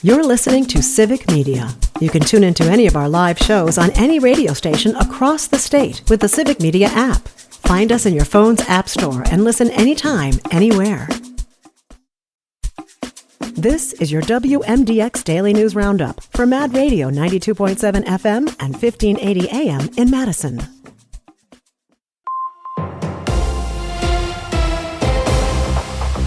You're listening to Civic Media. You can tune into any of our live shows on any radio station across the state with the Civic Media app. Find us in your phone's app store and listen anytime, anywhere. This is your WMDX Daily News Roundup for Mad Radio 92.7 FM and 1580 AM in Madison.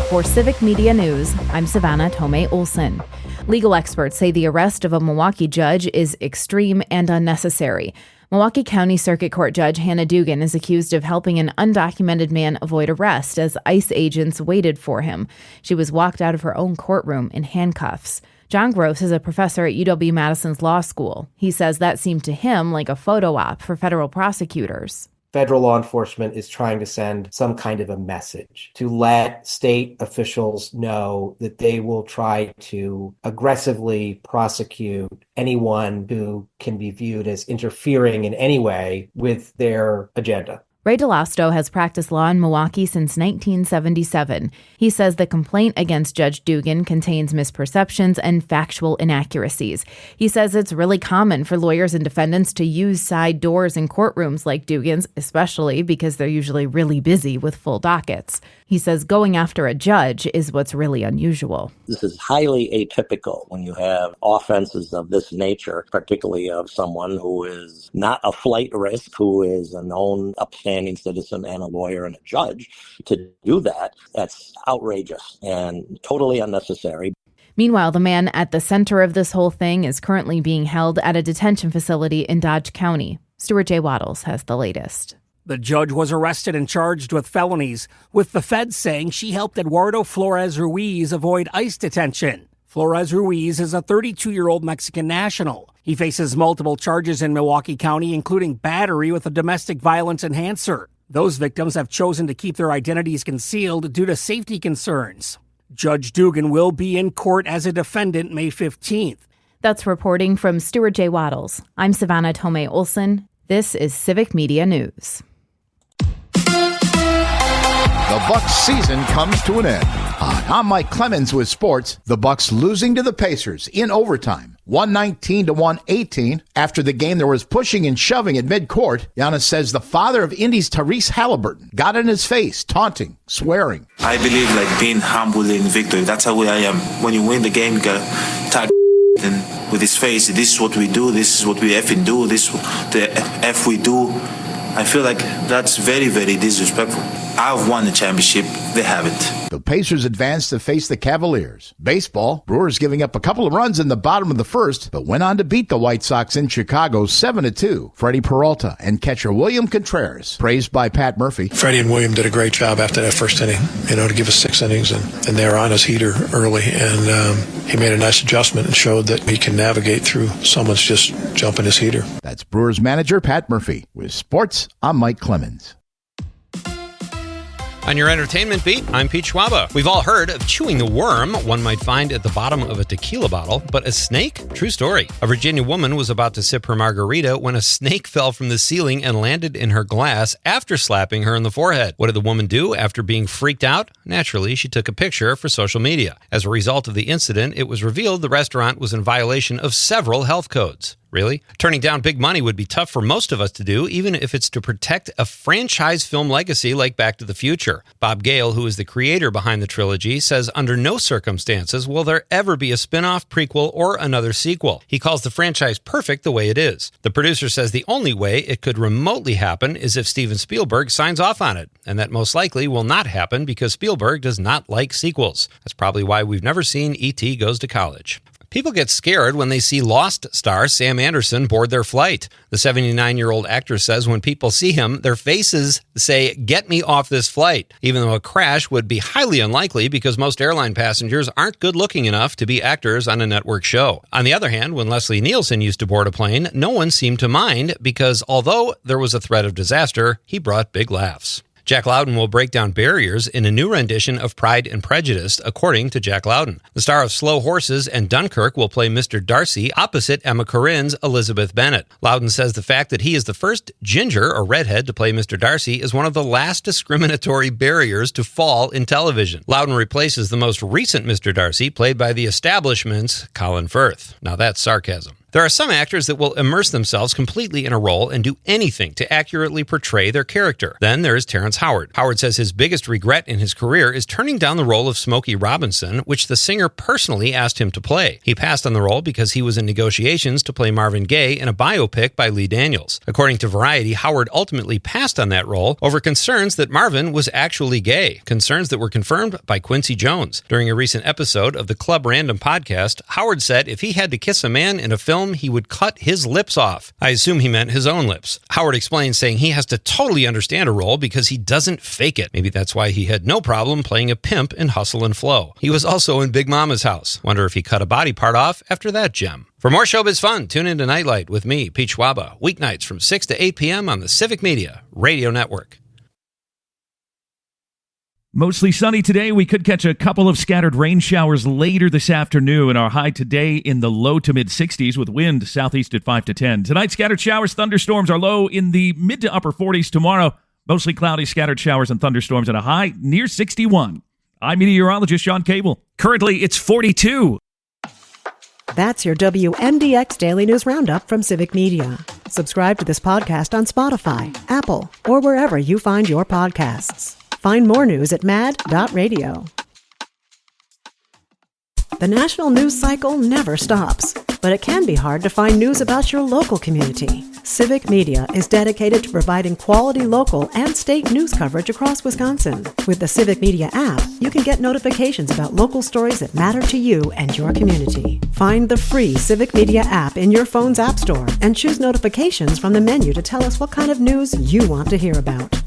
For Civic Media News, I'm Savannah Tomei Olson. Legal experts say the arrest of a Milwaukee judge is extreme and unnecessary. Milwaukee County Circuit Court Judge Hannah Dugan is accused of helping an undocumented man avoid arrest as ICE agents waited for him. She was walked out of her own courtroom in handcuffs. John Gross is a professor at UW-Madison's law school. He says that seemed to him like a photo op for federal prosecutors. Federal law enforcement is trying to send some kind of a message to let state officials know that they will try to aggressively prosecute anyone who can be viewed as interfering in any way with their agenda. Ray DeLosto has practiced law in Milwaukee since 1977. He says the complaint against Judge Dugan contains misperceptions and factual inaccuracies. He says it's really common for lawyers and defendants to use side doors in courtrooms like Dugan's, especially because they're usually really busy with full dockets. He says going after a judge is what's really unusual. This is highly atypical when you have offenses of this nature, particularly of someone who is not a flight risk, who is a known upstanding citizen and a lawyer and a judge. To do that, that's outrageous and totally unnecessary. Meanwhile, the man at the center of this whole thing is currently being held at a detention facility in Dodge County. Stuart J. Waddles has the latest. The judge was arrested and charged with felonies, with the feds saying she helped Eduardo Flores Ruiz avoid ICE detention. Flores Ruiz is a 32-year-old Mexican national. He faces multiple charges in Milwaukee County, including battery with a domestic violence enhancer. Those victims have chosen to keep their identities concealed due to safety concerns. Judge Dugan will be in court as a defendant May 15th. That's reporting from Stuart J. Waddles. I'm Savannah Tomei Olson. This is Civic Media News. The Bucs season comes to an end. I'm Mike Clemens with sports. The Bucs losing to the Pacers in overtime, 119-118. After the game, there was pushing and shoving at midcourt. Giannis says the father of Indy's Tyrese Halliburton got in his face, taunting, swearing. I believe being humble in victory. That's how I am. When you win the game, you gotta tag and with his face. This is what we do. This is what we effing do. This is the F we do. I feel like that's very, very disrespectful. I've won the championship. They haven't. The Pacers advanced to face the Cavaliers. Baseball, Brewers giving up a couple of runs in the bottom of the first, but went on to beat the White Sox in Chicago 7-2. Freddie Peralta and catcher William Contreras, praised by Pat Murphy. Freddie and William did a great job after that first inning, to give us 6 innings, and they were on his heater early, and he made a nice adjustment and showed that he can navigate through someone's just jumping his heater. That's Brewers manager Pat Murphy. With sports, I'm Mike Clemens. On your entertainment beat, I'm Pete Schwaba. We've all heard of chewing the worm one might find at the bottom of a tequila bottle, but a snake? True story. A Virginia woman was about to sip her margarita when a snake fell from the ceiling and landed in her glass after slapping her in the forehead. What did the woman do after being freaked out? Naturally, she took a picture for social media. As a result of the incident, it was revealed the restaurant was in violation of several health codes. Really? Turning down big money would be tough for most of us to do, even if it's to protect a franchise film legacy like Back to the Future. Bob Gale, who is the creator behind the trilogy, says under no circumstances will there ever be a spin-off, prequel, or another sequel. He calls the franchise perfect the way it is. The producer says the only way it could remotely happen is if Steven Spielberg signs off on it, and that most likely will not happen because Spielberg does not like sequels. That's probably why we've never seen E.T. Goes to College. People get scared when they see Lost star Sam Anderson board their flight. The 79-year-old actor says when people see him, their faces say, "Get me off this flight," even though a crash would be highly unlikely because most airline passengers aren't good-looking enough to be actors on a network show. On the other hand, when Leslie Nielsen used to board a plane, no one seemed to mind because although there was a threat of disaster, he brought big laughs. Jack Loudon will break down barriers in a new rendition of Pride and Prejudice, according to Jack Loudon. The star of Slow Horses and Dunkirk will play Mr. Darcy opposite Emma Corrin's Elizabeth Bennet. Loudon says the fact that he is the first ginger or redhead to play Mr. Darcy is one of the last discriminatory barriers to fall in television. Loudon replaces the most recent Mr. Darcy, played by the Establishment's Colin Firth. Now that's sarcasm. There are some actors that will immerse themselves completely in a role and do anything to accurately portray their character. Then there is Terrence Howard. Howard says his biggest regret in his career is turning down the role of Smokey Robinson, which the singer personally asked him to play. He passed on the role because he was in negotiations to play Marvin Gaye in a biopic by Lee Daniels. According to Variety, Howard ultimately passed on that role over concerns that Marvin was actually gay, concerns that were confirmed by Quincy Jones. During a recent episode of the Club Random podcast, Howard said if he had to kiss a man in a film, he would cut his lips off. I assume he meant his own lips. Howard explains, saying he has to totally understand a role because he doesn't fake it. Maybe that's why he had no problem playing a pimp in Hustle and Flow. He was also in Big Mama's House. Wonder if he cut a body part off after that gem. For more showbiz fun, tune into Nightlight with me, Pete Schwaba, weeknights from 6 to 8 p.m. on the Civic Media Radio Network. Mostly sunny today. We could catch a couple of scattered rain showers later this afternoon. Our high today in the low to mid 60s with wind southeast at 5 to 10. Tonight, scattered showers, thunderstorms are low in the mid to upper 40s. Tomorrow, mostly cloudy, scattered showers and thunderstorms and a high near 61. I'm meteorologist Sean Cable. Currently, it's 42. That's your WMDX Daily News Roundup from Civic Media. Subscribe to this podcast on Spotify, Apple, or wherever you find your podcasts. Find more news at mad.radio. The national news cycle never stops, but it can be hard to find news about your local community. Civic Media is dedicated to providing quality local and state news coverage across Wisconsin. With the Civic Media app, you can get notifications about local stories that matter to you and your community. Find the free Civic Media app in your phone's app store and choose notifications from the menu to tell us what kind of news you want to hear about.